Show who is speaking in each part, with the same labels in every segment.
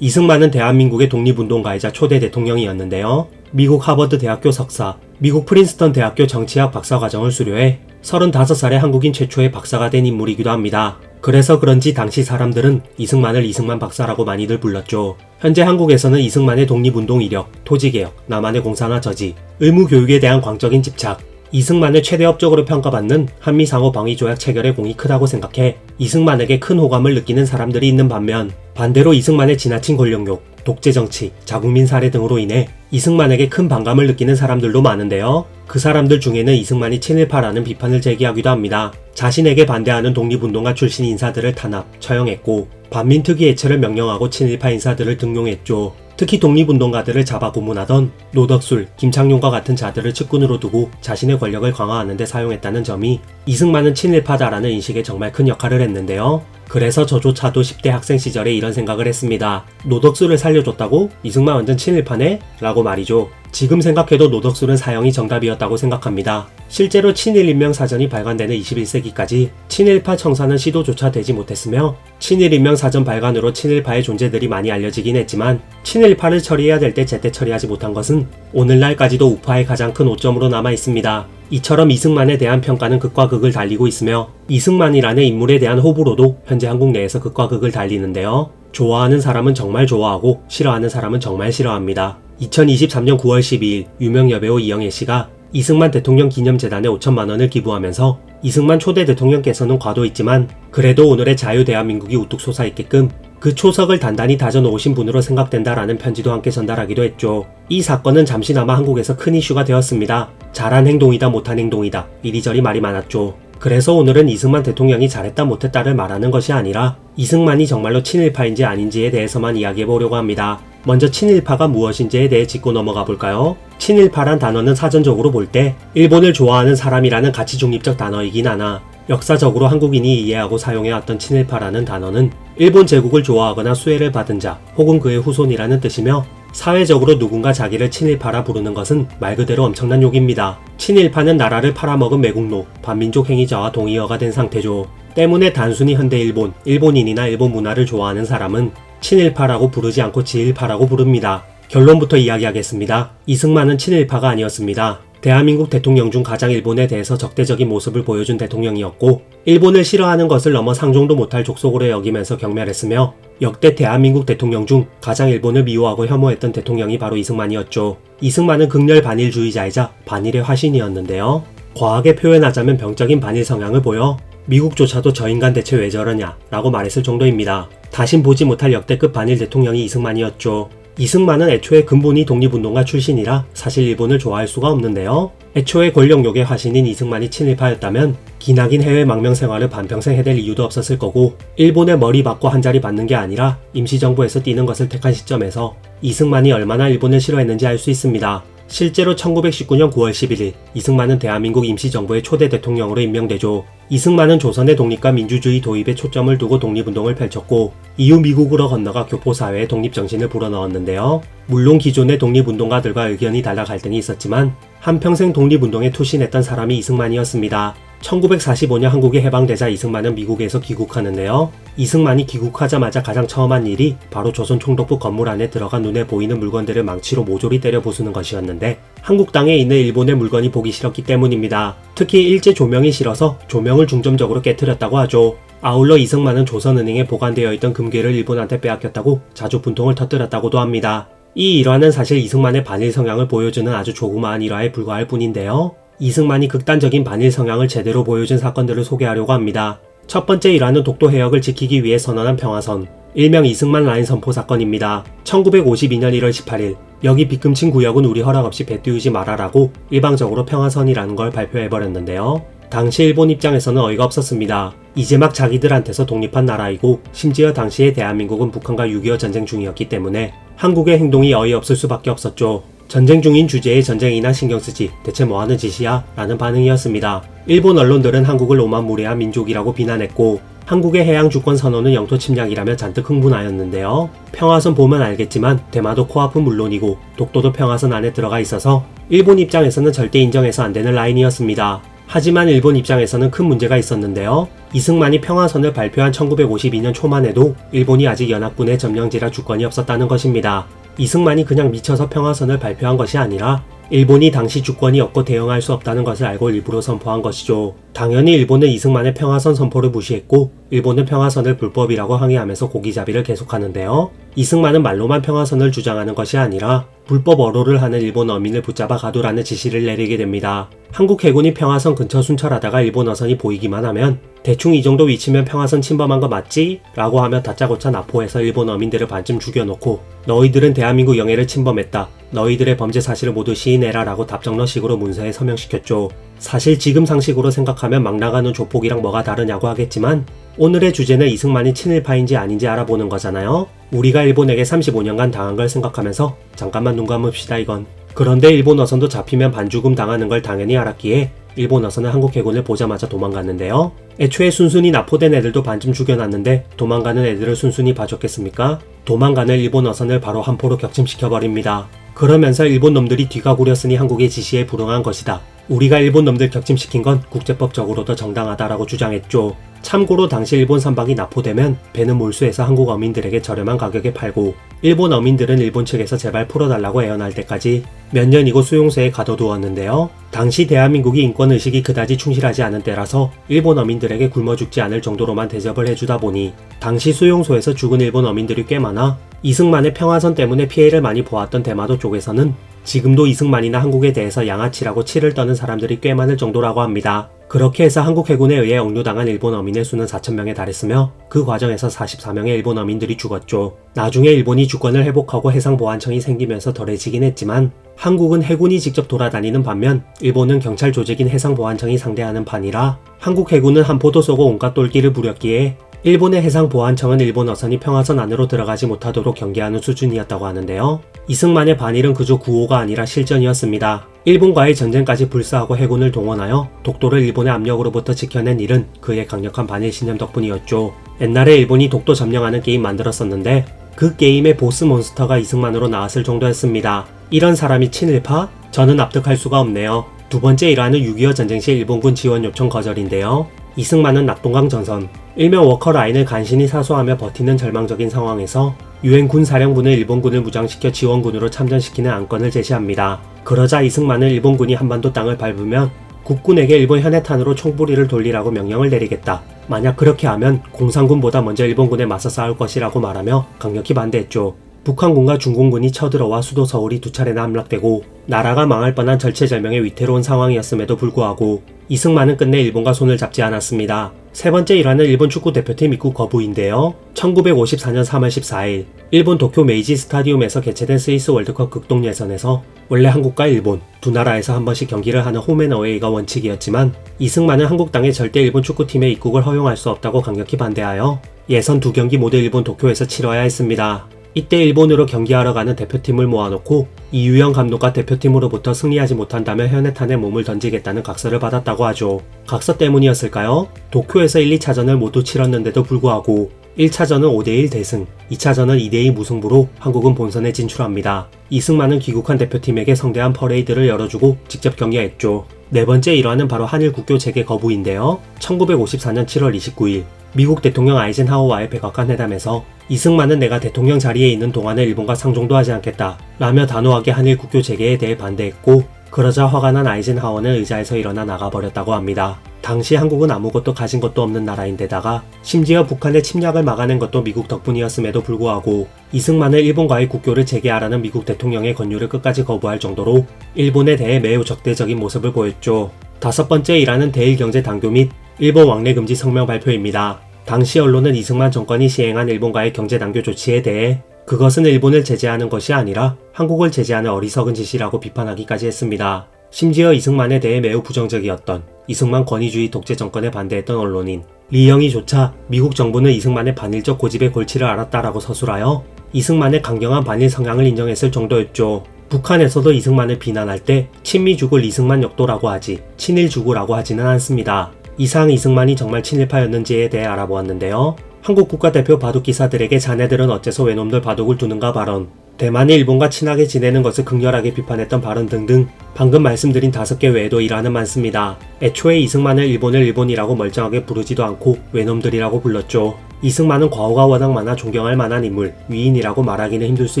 Speaker 1: 이승만은 대한민국의 독립운동가이자 초대 대통령이었는데요. 미국 하버드 대학교 석사, 미국 프린스턴 대학교 정치학 박사과정을 수료해 35살에 한국인 최초의 박사가 된 인물이기도 합니다. 그래서 그런지 당시 사람들은 이승만을 이승만 박사라고 많이들 불렀죠. 현재 한국에서는 이승만의 독립운동 이력, 토지개혁, 남한의 공산화 저지, 의무교육에 대한 광적인 집착, 이승만을 최대업적으로 평가받는 한미상호방위조약 체결의 공이 크다고 생각해 이승만에게 큰 호감을 느끼는 사람들이 있는 반면, 반대로 이승만의 지나친 권력욕, 독재정치, 자국민 살해 등으로 인해 이승만에게 큰 반감을 느끼는 사람들도 많은데요. 그 사람들 중에는 이승만이 친일파라는 비판을 제기하기도 합니다. 자신에게 반대하는 독립운동가 출신 인사들을 탄압, 처형했고 반민특위 해체를 명령하고 친일파 인사들을 등용했죠. 특히 독립운동가들을 잡아 고문하던 노덕술, 김창룡과 같은 자들을 측근으로 두고 자신의 권력을 강화하는 데 사용했다는 점이 이승만은 친일파다라는 인식에 정말 큰 역할을 했는데요. 그래서 저조차도 10대 학생 시절에 이런 생각을 했습니다. 노덕술을 살려줬다고? 이승만 완전 친일파네? 라고 말이죠. 지금 생각해도 노덕술은 사형이 정답이었다고 생각합니다. 실제로 친일인명사전이 발간되는 21세기까지 친일파 청산은 시도조차 되지 못했으며 친일인명사전 발간으로 친일파의 존재들이 많이 알려지긴 했지만 친일파를 처리해야 될 때 제때 처리하지 못한 것은 오늘날까지도 우파의 가장 큰 오점으로 남아 있습니다. 이처럼 이승만에 대한 평가는 극과 극을 달리고 있으며 이승만이라는 인물에 대한 호불호도 현재 한국 내에서 극과 극을 달리는데요. 좋아하는 사람은 정말 좋아하고 싫어하는 사람은 정말 싫어합니다. 2023년 9월 12일 유명 여배우 이영애 씨가 이승만 대통령 기념재단에 5천만 원을 기부하면서 이승만 초대 대통령께서는 과도 있지만 그래도 오늘의 자유 대한민국이 우뚝 솟아 있게끔 그 초석을 단단히 다져놓으신 분으로 생각된다라는 편지도 함께 전달하기도 했죠. 이 사건은 잠시나마 한국에서 큰 이슈가 되었습니다. 잘한 행동이다 못한 행동이다 이리저리 말이 많았죠. 그래서 오늘은 이승만 대통령이 잘했다 못했다를 말하는 것이 아니라 이승만이 정말로 친일파인지 아닌지에 대해서만 이야기해보려고 합니다. 먼저 친일파가 무엇인지에 대해 짚고 넘어가 볼까요? 친일파란 단어는 사전적으로 볼 때 일본을 좋아하는 사람이라는 가치 중립적 단어이긴 하나 역사적으로 한국인이 이해하고 사용해왔던 친일파라는 단어는 일본 제국을 좋아하거나 수혜를 받은 자 혹은 그의 후손이라는 뜻이며 사회적으로 누군가 자기를 친일파라 부르는 것은 말 그대로 엄청난 욕입니다. 친일파는 나라를 팔아먹은 매국노, 반민족 행위자와 동의어가 된 상태죠. 때문에 단순히 현대 일본인이나 일본 문화를 좋아하는 사람은 친일파라고 부르지 않고 지일파라고 부릅니다. 결론부터 이야기하겠습니다. 이승만은 친일파가 아니었습니다. 대한민국 대통령 중 가장 일본에 대해서 적대적인 모습을 보여준 대통령이었고 일본을 싫어하는 것을 넘어 상종도 못할 족속으로 여기면서 경멸했으며 역대 대한민국 대통령 중 가장 일본을 미워하고 혐오했던 대통령이 바로 이승만이었죠. 이승만은 극렬 반일주의자이자 반일의 화신이었는데요. 과하게 표현하자면 병적인 반일 성향을 보여 미국조차도 저 인간 대체 왜 저러냐 라고 말했을 정도입니다. 다신 보지 못할 역대급 반일 대통령이 이승만이었죠. 이승만은 애초에 근본이 독립운동가 출신이라 사실 일본을 좋아할 수가 없는데요. 애초에 권력욕의 화신인 이승만이 친일파였다면 기나긴 해외 망명 생활을 반평생 해댈 이유도 없었을 거고 일본의 머리 받고 한자리 받는 게 아니라 임시정부에서 뛰는 것을 택한 시점에서 이승만이 얼마나 일본을 싫어했는지 알 수 있습니다. 실제로 1919년 9월 11일 이승만은 대한민국 임시정부의 초대 대통령으로 임명되죠. 이승만은 조선의 독립과 민주주의 도입에 초점을 두고 독립운동을 펼쳤고 이후 미국으로 건너가 교포사회의 독립정신을 불어넣었는데요. 물론 기존의 독립운동가들과 의견이 달라 갈등이 있었지만 한평생 독립운동에 투신했던 사람이 이승만이었습니다. 1945년 한국이 해방되자 이승만은 미국에서 귀국하는데요. 이승만이 귀국하자마자 가장 처음 한 일이 바로 조선 총독부 건물 안에 들어가 눈에 보이는 물건들을 망치로 모조리 때려 부수는 것이었는데 한국 땅에 있는 일본의 물건이 보기 싫었기 때문입니다. 특히 일제 조명이 싫어서 조명을 중점적으로 깨트렸다고 하죠. 아울러 이승만은 조선은행에 보관되어 있던 금괴를 일본한테 빼앗겼다고 자주 분통을 터뜨렸다고도 합니다. 이 일화는 사실 이승만의 반일 성향을 보여주는 아주 조그마한 일화에 불과할 뿐인데요. 이승만이 극단적인 반일 성향을 제대로 보여준 사건들을 소개하려고 합니다. 첫 번째 일화는 독도 해역을 지키기 위해 선언한 평화선, 일명 이승만 라인 선포 사건입니다. 1952년 1월 18일 여기 빗금친 구역은 우리 허락 없이 배 띄우지 말아라고 일방적으로 평화선이라는 걸 발표해버렸는데요. 당시 일본 입장에서는 어이가 없었습니다. 이제 막 자기들한테서 독립한 나라이고 심지어 당시에 대한민국은 북한과 6.25 전쟁 중이었기 때문에 한국의 행동이 어이없을 수밖에 없었죠. 전쟁 중인 주제에 전쟁이나 신경쓰지 대체 뭐하는 짓이야? 라는 반응이었습니다. 일본 언론들은 한국을 오만무례한 민족이라고 비난했고 한국의 해양 주권 선언은 영토 침략이라며 잔뜩 흥분하였는데요. 평화선 보면 알겠지만 대마도 코앞은 물론이고 독도도 평화선 안에 들어가 있어서 일본 입장에서는 절대 인정해서 안 되는 라인이었습니다. 하지만 일본 입장에서는 큰 문제가 있었는데요. 이승만이 평화선을 발표한 1952년 초만 해도 일본이 아직 연합군의 점령지라 주권이 없었다는 것입니다. 이승만이 그냥 미쳐서 평화선을 발표한 것이 아니라 일본이 당시 주권이 없고 대응할 수 없다는 것을 알고 일부러 선포한 것이죠. 당연히 일본은 이승만의 평화선 선포를 무시했고 일본은 평화선을 불법이라고 항의하면서 고기잡이를 계속하는데요. 이승만은 말로만 평화선을 주장하는 것이 아니라 불법 어로를 하는 일본 어민을 붙잡아 가두라는 지시를 내리게 됩니다. 한국 해군이 평화선 근처 순찰하다가 일본 어선이 보이기만 하면 대충 이 정도 위치면 평화선 침범한 거 맞지? 라고 하며 다짜고짜 납포해서 일본 어민들을 반쯤 죽여놓고 너희들은 대한민국 영해를 침범했다. 너희들의 범죄 사실을 모두 시인해라 라고 답정너식으로 문서에 서명시켰죠. 사실 지금 상식으로 생각하면 막 나가는 조폭이랑 뭐가 다르냐고 하겠지만 오늘의 주제는 이승만이 친일파인지 아닌지 알아보는 거잖아요. 우리가 일본에게 35년간 당한 걸 생각하면서 잠깐만 눈 감읍시다 이건. 그런데 일본 어선도 잡히면 반죽음 당하는 걸 당연히 알았기에 일본 어선은 한국 해군을 보자마자 도망갔는데요. 애초에 순순히 납포된 애들도 반쯤 죽여놨는데 도망가는 애들을 순순히 봐줬겠습니까? 도망가는 일본 어선을 바로 한 포로 격침시켜버립니다. 그러면서 일본 놈들이 뒤가 구렸으니 한국의 지시에 불응한 것이다. 우리가 일본 놈들 격침시킨 건 국제법적으로도 정당하다라고 주장했죠. 참고로 당시 일본 선박이 납포되면 배는 몰수해서 한국 어민들에게 저렴한 가격에 팔고 일본 어민들은 일본 측에서 제발 풀어달라고 애원할 때까지 몇 년이고 수용소에 가둬두었는데요. 당시 대한민국이 인권의식이 그다지 충실하지 않은 때라서 일본 어민들에게 굶어 죽지 않을 정도로만 대접을 해주다 보니 당시 수용소에서 죽은 일본 어민들이 꽤 많아 이승만의 평화선 때문에 피해를 많이 보았던 대마도 쪽에서는 지금도 이승만이나 한국에 대해서 양아치라고 치를 떠는 사람들이 꽤 많을 정도라고 합니다. 그렇게 해서 한국 해군에 의해 억류당한 일본 어민의 수는 4,000명에 달했으며 그 과정에서 44명의 일본 어민들이 죽었죠. 나중에 일본이 주권을 회복하고 해상보안청이 생기면서 덜해지긴 했지만 한국은 해군이 직접 돌아다니는 반면 일본은 경찰 조직인 해상보안청이 상대하는 판이라 한국 해군은 한 포도 쏘고 온갖 똘끼를 부렸기에 일본의 해상보안청은 일본 어선이 평화선 안으로 들어가지 못하도록 경계하는 수준이었다고 하는데요. 이승만의 반일은 그저 구호가 아니라 실전이었습니다. 일본과의 전쟁까지 불사하고 해군을 동원하여 독도를 일본의 압력으로부터 지켜낸 일은 그의 강력한 반일 신념 덕분이었죠. 옛날에 일본이 독도 점령하는 게임 만들었었는데 그 게임의 보스 몬스터가 이승만으로 나왔을 정도였습니다. 이런 사람이 친일파? 저는 납득할 수가 없네요. 두 번째 일화는 6.25 전쟁 시 일본군 지원 요청 거절인데요. 이승만은 낙동강 전선, 일명 워커라인을 간신히 사수하며 버티는 절망적인 상황에서 유엔 군사령부는 일본군을 무장시켜 지원군으로 참전시키는 안건을 제시합니다. 그러자 이승만은 일본군이 한반도 땅을 밟으면 국군에게 일본 현해탄으로 총부리를 돌리라고 명령을 내리겠다. 만약 그렇게 하면 공산군보다 먼저 일본군에 맞서 싸울 것이라고 말하며 강력히 반대했죠. 북한군과 중공군이 쳐들어와 수도 서울이 두 차례나 함락되고 나라가 망할 뻔한 절체절명의 위태로운 상황이었음에도 불구하고 이승만은 끝내 일본과 손을 잡지 않았습니다. 세 번째 일화는 일본 축구 대표팀 입국 거부인데요. 1954년 3월 14일 일본 도쿄 메이지 스타디움에서 개최된 스위스 월드컵 극동 예선에서 원래 한국과 일본 두 나라에서 한 번씩 경기를 하는 홈앤어웨이가 원칙이었지만 이승만은 한국 땅에 절대 일본 축구팀의 입국을 허용할 수 없다고 강력히 반대하여 예선 두 경기 모두 일본 도쿄에서 치러야 했습니다. 이때 일본으로 경기하러 가는 대표팀을 모아놓고 이유영 감독과 대표팀으로부터 승리하지 못한다며 현해탄에 몸을 던지겠다는 각서를 받았다고 하죠. 각서 때문이었을까요? 도쿄에서 1, 2차전을 모두 치렀는데도 불구하고 1차전은 5대1 대승, 2차전은 2대2 무승부로 한국은 본선에 진출합니다. 이승만은 귀국한 대표팀에게 성대한 퍼레이드를 열어주고 직접 격려했죠. 네 번째 일화는 바로 한일 국교 재개 거부인데요. 1954년 7월 29일 미국 대통령 아이젠하워와의 백악관 회담에서 이승만은 내가 대통령 자리에 있는 동안에 일본과 상종도 하지 않겠다 라며 단호하게 한일 국교 재개에 대해 반대했고 그러자 화가 난 아이젠하워는 의자에서 일어나 나가버렸다고 합니다. 당시 한국은 아무것도 가진 것도 없는 나라인데다가 심지어 북한의 침략을 막아낸 것도 미국 덕분이었음에도 불구하고 이승만은 일본과의 국교를 재개하라는 미국 대통령의 권유를 끝까지 거부할 정도로 일본에 대해 매우 적대적인 모습을 보였죠. 다섯 번째 일화는 대일경제 단교 및 일본 왕래 금지 성명 발표입니다. 당시 언론은 이승만 정권이 시행한 일본과의 경제 단교 조치에 대해 그것은 일본을 제재하는 것이 아니라 한국을 제재하는 어리석은 짓이라고 비판하기까지 했습니다. 심지어 이승만에 대해 매우 부정적이었던 이승만 권위주의 독재 정권에 반대했던 언론인 리영이조차 미국 정부는 이승만의 반일적 고집의 골치를 알았다라고 서술하여 이승만의 강경한 반일 성향을 인정했을 정도였죠. 북한에서도 이승만을 비난할 때 친미주구 이승만 역도라고 하지 친일주구라고 하지는 않습니다. 이상 이승만이 정말 친일파였는지에 대해 알아보았는데요. 한국 국가대표 바둑 기사들에게 자네들은 어째서 외놈들 바둑을 두는가 발언, 대만이 일본과 친하게 지내는 것을 극렬하게 비판했던 발언 등등 방금 말씀드린 5개 외에도 일화는 많습니다. 애초에 이승만을 일본이라고 멀쩡하게 부르지도 않고 외놈들이라고 불렀죠. 이승만은 과오가 워낙 많아 존경할 만한 인물, 위인이라고 말하기는 힘들 수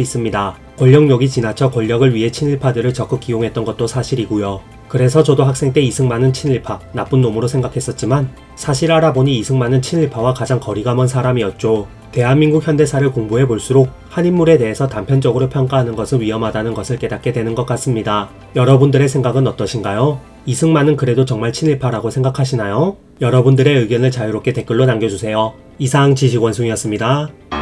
Speaker 1: 있습니다. 권력욕이 지나쳐 권력을 위해 친일파들을 적극 기용했던 것도 사실이고요. 그래서 저도 학생 때 이승만은 친일파, 나쁜 놈으로 생각했었지만 사실 알아보니 이승만은 친일파와 가장 거리가 먼 사람이었죠. 대한민국 현대사를 공부해 볼수록 한 인물에 대해서 단편적으로 평가하는 것은 위험하다는 것을 깨닫게 되는 것 같습니다. 여러분들의 생각은 어떠신가요? 이승만은 그래도 정말 친일파라고 생각하시나요? 여러분들의 의견을 자유롭게 댓글로 남겨주세요. 이상 지식원숭이였습니다.